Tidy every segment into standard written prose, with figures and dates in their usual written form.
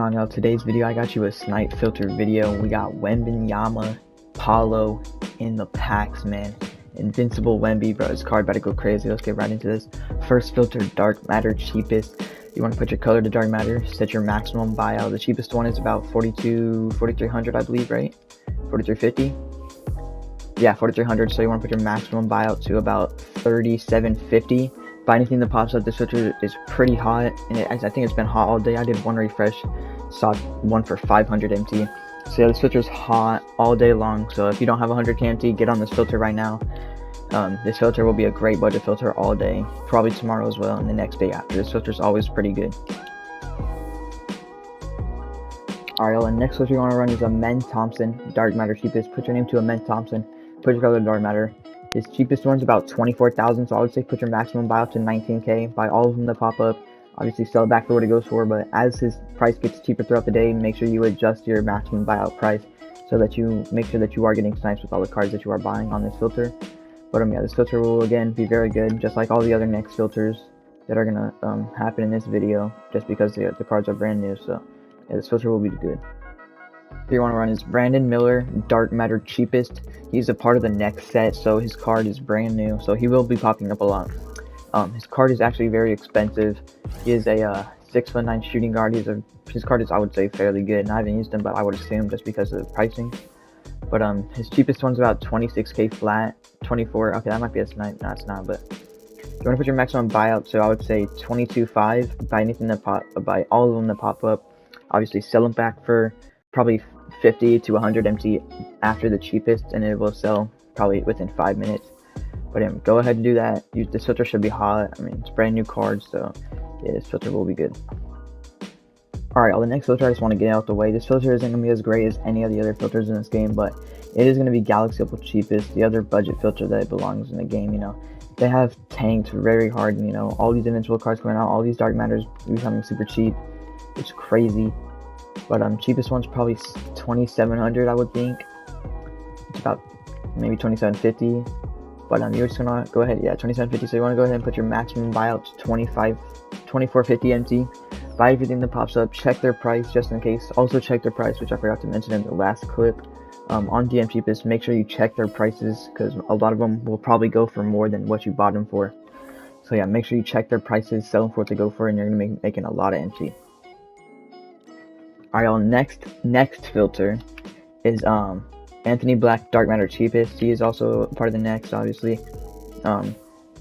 on, y'all? Today's video, I got you a Snipe filter video. We got Wembenyama, Paulo in the packs, man. Invincible Wemby, bro. His card about to go crazy. Let's get right into this. First filter, dark matter, cheapest. You want to put your color to dark matter, set your maximum buyout. The cheapest one is about 4,300, I believe, right? 4,350. Yeah, 4,300. So you want to put your maximum buyout to about 3,750. Buy anything that pops up. This filter is pretty hot, and I think it's been hot all day. I did one refresh, saw one for 500 MT. So yeah, this filter is hot all day long. So if you don't have 100 MT, get on this filter right now. This filter will be a great budget filter all day, probably tomorrow as well, and the next day after. This filter is always pretty good. Alright, the next filter you want to run is a Men Thompson, dark matter cheapest. Put your name to a Men Thompson, put your color to dark matter. His cheapest one's about 24,000, so I would say put your maximum buyout to 19k. Buy all of them that pop up. Obviously sell it back for what it goes for, but as his price gets cheaper throughout the day, make sure you adjust your maximum buyout price so that you make sure that you are getting snipes with all the cards that you are buying on this filter. But yeah, this filter will again be very good, just like all the other next filters that are gonna happen in this video, just because the cards are brand new. So yeah, this filter will be good. You want to run is Brandon Miller, dark matter cheapest. He's a part of the next set, so his card is brand new, so he will be popping up a lot. His card is actually very expensive. He is a 6'9" shooting guard. His card is, I would say, fairly good, and I haven't used him, but I would assume just because of the pricing. But his cheapest one's about 26k flat, 24. Okay, that might be a snipe. No, it's not. But you want to put your maximum buyout, so I would say 22.5. Buy anything that buy all of them that pop up. Obviously, sell them back for probably 50 to 100 MT after the cheapest, and it will sell probably within 5 minutes. But go ahead and do that. This filter should be hot. I mean, it's brand new cards, so yeah, this filter will be good. Alright, the next filter I just want to get out the way. This filter isn't going to be as great as any of the other filters in this game, but it is going to be Galaxy Opal cheapest, the other budget filter that belongs in the game. You know, they have tanked very hard, and you know, all these invincible cards coming out, all these dark matters becoming super cheap. It's crazy. But cheapest one's probably 2,700, I would think. It's about maybe 2,750. But you're just gonna go ahead, yeah, 2,750. So you want to go ahead and put your maximum buyout to 2,450 MT. Buy everything that pops up. Check their price just in case. Also check their price, which I forgot to mention in the last clip. On DM cheapest, make sure you check their prices because a lot of them will probably go for more than what you bought them for. So yeah, make sure you check their prices, sell them for what they go for, and you're gonna be making a lot of MT. Alright, next filter is Anthony Black, dark matter cheapest. He is also part of the next, obviously.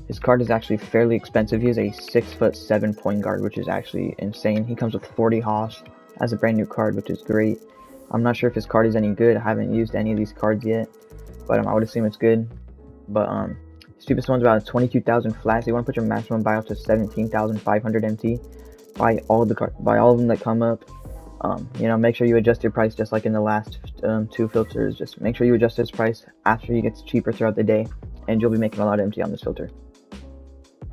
His card is actually fairly expensive. He is a 6'7" point guard, which is actually insane. He comes with 40 hoss as a brand new card, which is great. I'm not sure if his card is any good. I haven't used any of these cards yet, but I would assume it's good. But his cheapest one's about 22,000 flat. So you want to put your maximum buyout to 17,500 MT. Buy all of them that come up. You know, make sure you adjust your price just like in the last two filters. Just make sure you adjust his price after he gets cheaper throughout the day, and you'll be making a lot of MT on this filter.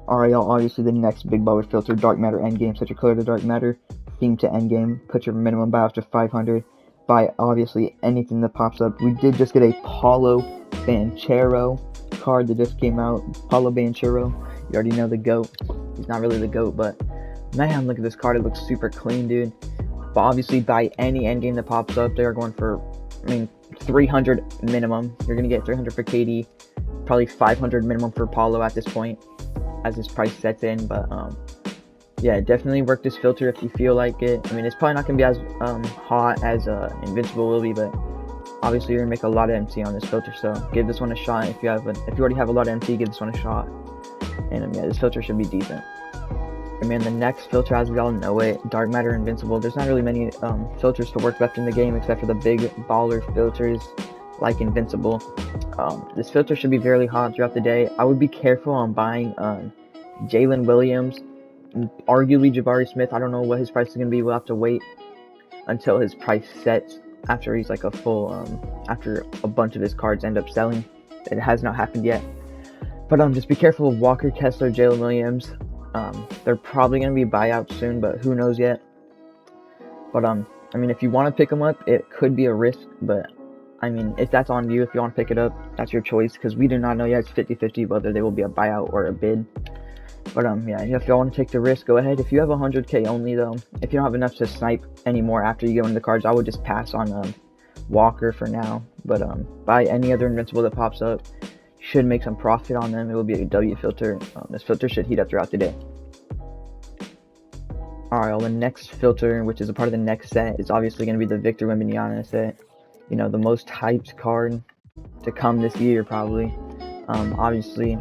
Alright, y'all, obviously the next big baller filter, dark matter endgame. Set your color to dark matter, theme to endgame. Put your minimum buyout to 500. Buy obviously anything that pops up. We did just get a Paulo Banchero card that just came out. Paulo Banchero, you already know the GOAT. He's not really the GOAT, but man, look at this card. It looks super clean, dude. But obviously, buy any endgame that pops up. They are going for, 300 minimum. You're going to get 300 for KD, probably 500 minimum for Paulo at this point, as his price sets in. But, yeah, definitely work this filter if you feel like it. I mean, it's probably not going to be as hot as Invincible will be, but obviously, you're going to make a lot of MT on this filter. So, give this one a shot. If you already have a lot of MT, give this one a shot. And, yeah, this filter should be decent. I mean, the next filter, as we all know it, dark matter invincible. There's not really many filters to work left in the game except for the big baller filters like invincible. This filter should be very hot throughout the day. I would be careful on buying Jalen Williams, arguably Jabari Smith. I don't know what his price is gonna be. We'll have to wait until his price sets after he's like a full after a bunch of his cards end up selling. It has not happened yet, but just be careful of Walker Kessler, Jalen Williams. They're probably going to be buyouts soon, but who knows yet. But, I mean, if you want to pick them up, it could be a risk, but, I mean, if that's on you, if you want to pick it up, that's your choice, because we do not know yet. It's 50-50 whether they will be a buyout or a bid. But yeah, if y'all want to take the risk, go ahead. If you have 100k only though, if you don't have enough to snipe anymore after you go into the cards, I would just pass on Walker for now. But buy any other Invincible that pops up. Should make some profit on them. It will be a W filter. This filter should heat up throughout the day. Alright, well, the next filter, which is a part of the next set, is obviously going to be the Victor Wembanyama set. You know, the most hyped card to come this year, probably. Obviously,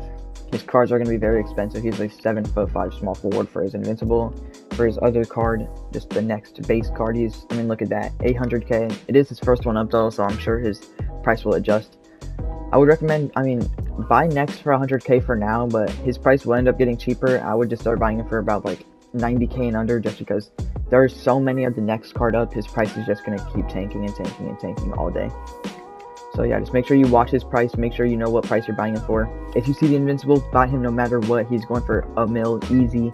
his cards are going to be very expensive. He's like 7'5" small forward for his Invincible. For his other card, just the next base card, look at that, 800k. It is his first one up though, so I'm sure his price will adjust. I would recommend, buy next for 100k for now, but his price will end up getting cheaper. I would just start buying it for about like 90k and under, just because there's so many of the next card up. His price is just going to keep tanking and tanking and tanking all day. So yeah, just make sure you watch his price, make sure you know what price you're buying him for. If you see the Invincible, buy him no matter what. He's going for a mil easy.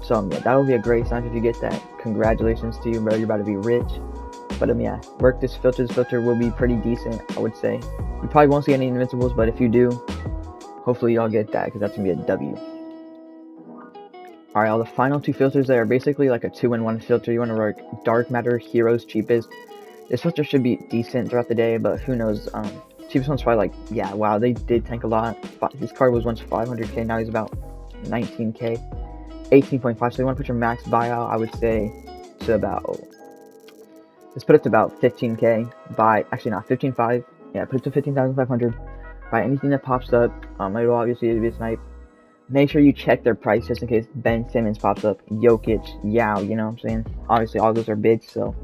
So yeah, that will be a great sign if you get that. Congratulations to you, bro, you're about to be rich. But yeah, work this filter. This filter will be pretty decent, I would say. You probably won't see any Invincibles, but if you do, hopefully y'all get that, because that's going to be a W. Alright, all the final two filters there are basically like a 2-in-1 filter. You want to work Dark Matter, Heroes, Cheapest. This filter should be decent throughout the day, but who knows. Cheapest one's probably like, yeah, wow, they did tank a lot. His card was once 500k, now he's about 19k. 18.5, so you want to put your max buyout, I would say, to about, let's put it to about 15k. Actually not, 15.5. Yeah, put it to 15,500. Buy anything that pops up. It will obviously be a Snipe. Make sure you check their price just in case Ben Simmons pops up, Jokic, Yao, you know what I'm saying? Obviously, all those are bids, so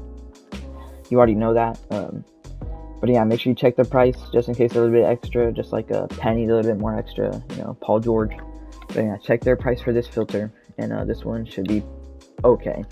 you already know that. But yeah, make sure you check their price just in case they're a little bit extra, just like a penny, a little bit more extra, you know, Paul George. But yeah, check their price for this filter, and this one should be okay.